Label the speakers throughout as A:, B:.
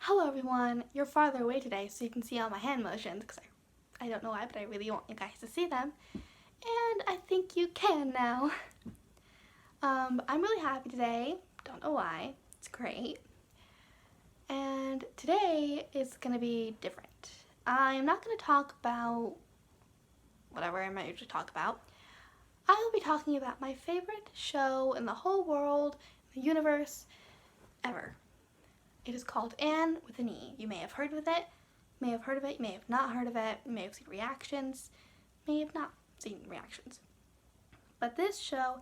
A: Hello everyone, you're farther away today so you can see all my hand motions because I don't know why, but I really want you guys to see them. And I think you can now. I'm really happy today, don't know why, it's great. And today is going to be different. I'm not going to talk about whatever I might usually talk about. I will be talking about my favorite show in the whole world, the universe, ever. It is called Anne with an E. You may have heard of it, you may have not heard of it, you may have seen reactions, may have not seen reactions. But this show,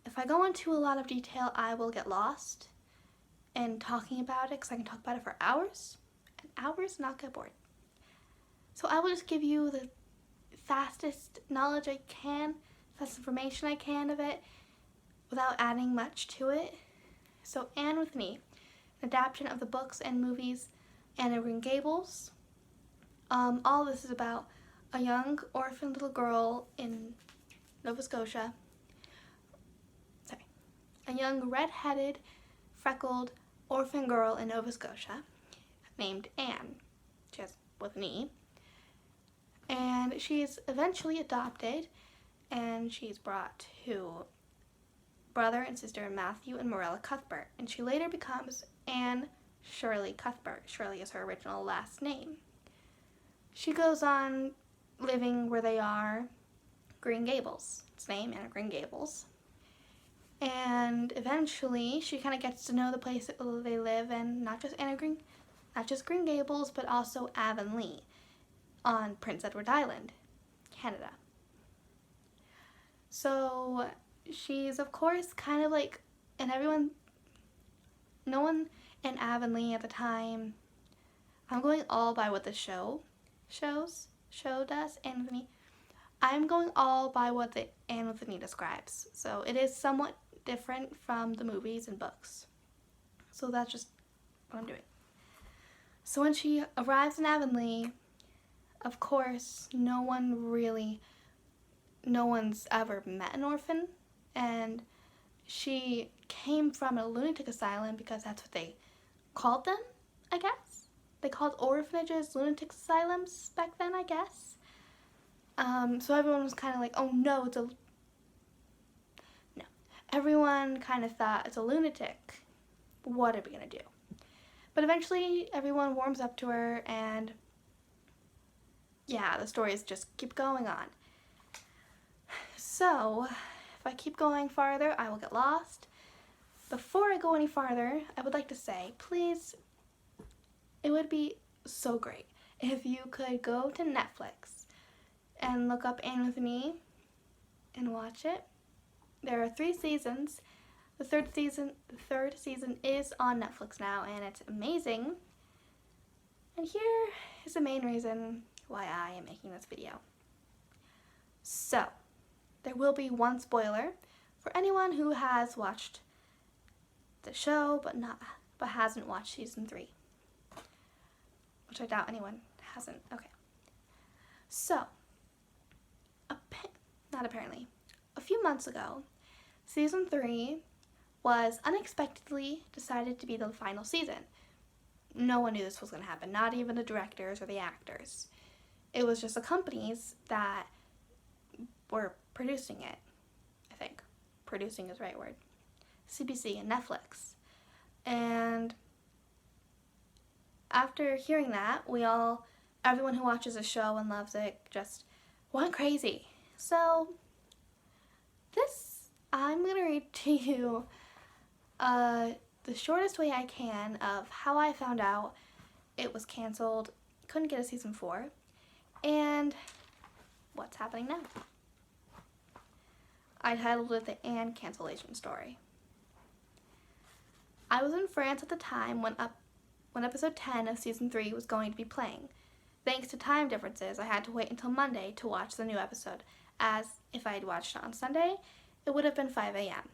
A: if I go into a lot of detail, I will get lost in talking about it because I can talk about it for hours and hours and not get bored. So I will just give you the fastest knowledge I can, fast information I can of it without adding much to it. So Anne with an E. Adaptation of the books and movies Anne of Green Gables. All this is about a young orphan little girl in Nova Scotia. A young red-headed, freckled orphan girl in Nova Scotia named Anne. She has with an E. And she's eventually adopted and she's brought to brother and sister Matthew and Morella Cuthbert, and she later becomes Anne Shirley Cuthbert. Shirley is her original last name. She goes on living where they are, Green Gables. Its name, Anne of Green Gables. And eventually she kind of gets to know the place that they live in, not just Green Gables, but also Avonlea on Prince Edward Island, Canada. So she's, of course, kind of like, and no one in Avonlea at the time, I'm going all by what the show does, Anne with an E. I'm going all by what the Anne with an E describes. So it is somewhat different from the movies and books. So that's just what I'm doing. So when she arrives in Avonlea, of course, no one's ever met an orphan, and she came from a lunatic asylum because that's what they called them, I guess. They called orphanages lunatic asylums back then, I guess. So everyone was kind of like, oh no, no. Everyone kind of thought it's a lunatic. What are we gonna do? But eventually everyone warms up to her, and yeah, the stories just keep going on. So, if I keep going farther, I will get lost. Before I go any farther, I would like to say, please, it would be so great if you could go to Netflix and look up Anne with an E and watch it. There are 3 seasons. The third season is on Netflix now, and it's amazing. And here is the main reason why I am making this video. So, there will be one spoiler for anyone who has watched the show but hasn't watched season 3, which I doubt anyone hasn't. Okay. So, a few months ago, season 3 was unexpectedly decided to be the final season. No one knew this was going to happen, not even the directors or the actors. It was just the companies that were producing it, I think. Producing is the right word. CBC and Netflix. And after hearing that, everyone who watches the show and loves it just went crazy. So, I'm going to read to you the shortest way I can of how I found out it was canceled, couldn't get a season 4, and what's happening now. I titled it the Anne cancellation story. I was in France at the time when episode 10 of season 3 was going to be playing. Thanks to time differences, I had to wait until Monday to watch the new episode, as if I had watched it on Sunday, it would have been 5 a.m.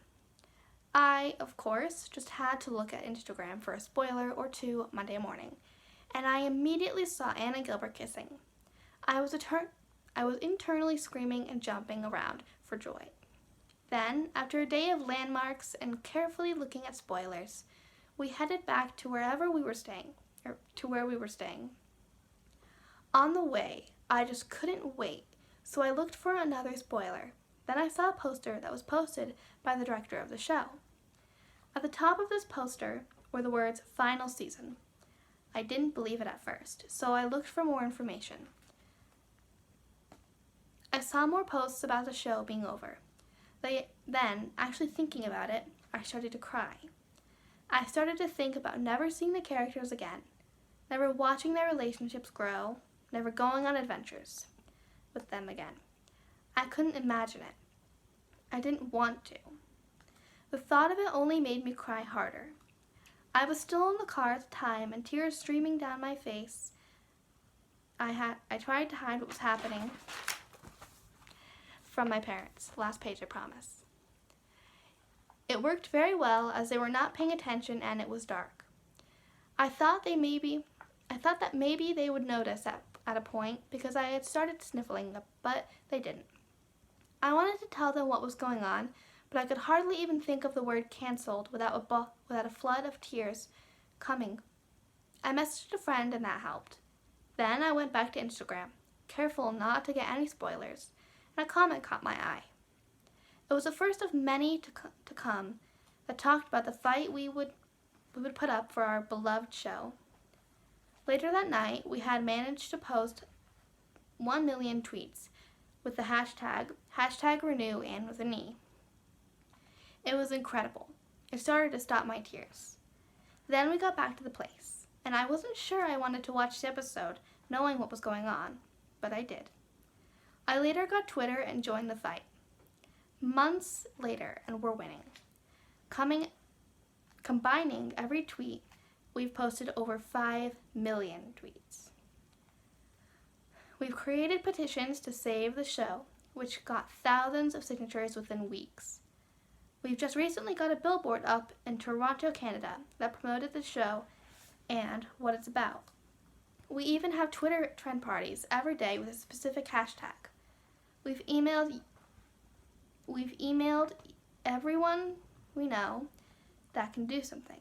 A: I, of course, just had to look at Instagram for a spoiler or 2 Monday morning, and I immediately saw Anne and Gilbert kissing. I was internally screaming and jumping around for joy. Then, after a day of landmarks and carefully looking at spoilers, we headed back to wherever we were staying. to where we were staying. On the way, I just couldn't wait, so I looked for another spoiler. Then I saw a poster that was posted by the director of the show. At the top of this poster were the words "Final Season." I didn't believe it at first, so I looked for more information. I saw more posts about the show being over. Then, actually thinking about it, I started to cry. I started to think about never seeing the characters again, never watching their relationships grow, never going on adventures with them again. I couldn't imagine it. I didn't want to. The thought of it only made me cry harder. I was still in the car at the time and tears streaming down my face. I tried to hide what was happening from my parents. Last page, I promise. It worked very well as they were not paying attention and it was dark. I thought that maybe they would notice at a point because I had started sniffling, but they didn't. I wanted to tell them what was going on, but I could hardly even think of the word "canceled" without a flood of tears coming. I messaged a friend and that helped. Then I went back to Instagram, careful not to get any spoilers, and a comment caught my eye. It was the first of many to come that talked about the fight we would put up for our beloved show. Later that night, we had managed to post 1 million tweets with the hashtag #RenewAnneWithAne. It was incredible. It started to stop my tears. Then we got back to the place, and I wasn't sure I wanted to watch the episode knowing what was going on, but I did. I later got Twitter and joined the fight. Months later, and we're winning. Combining every tweet, we've posted over 5 million tweets. We've created petitions to save the show, which got thousands of signatures within weeks. We've just recently got a billboard up in Toronto, Canada, that promoted the show and what it's about. We even have Twitter trend parties every day with a specific hashtag. We've emailed everyone we know that can do something.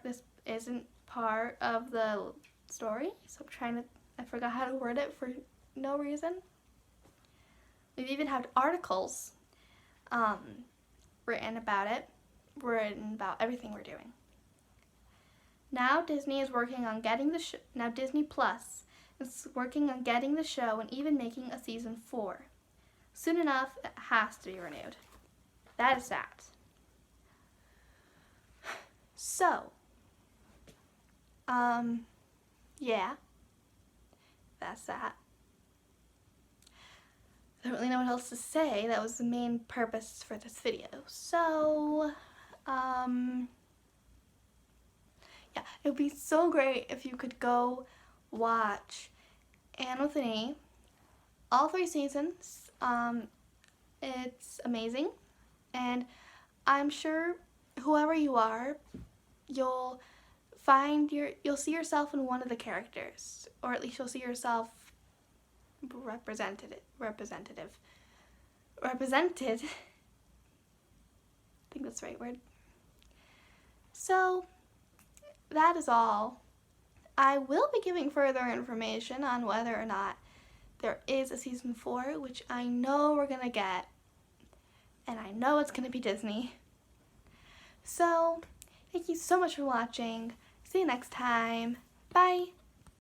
A: This isn't part of the story, so I forgot how to word it for no reason. We've even had articles written about everything we're doing. Now Disney Plus is working on getting the show and even making a season 4. Soon enough, it has to be renewed. That is that. So, yeah, that's that. I don't really know what else to say. That was the main purpose for this video. So, yeah, it would be so great if you could go watch Anne with an E, all 3 seasons. It's amazing, and I'm sure whoever you are, you'll see yourself in one of the characters, or at least you'll see yourself represented. I think that's the right word. So that is all. I will be giving further information on whether or not there is a season 4, which I know we're gonna get, and I know it's gonna be Disney. So, thank you so much for watching. See you next time. Bye!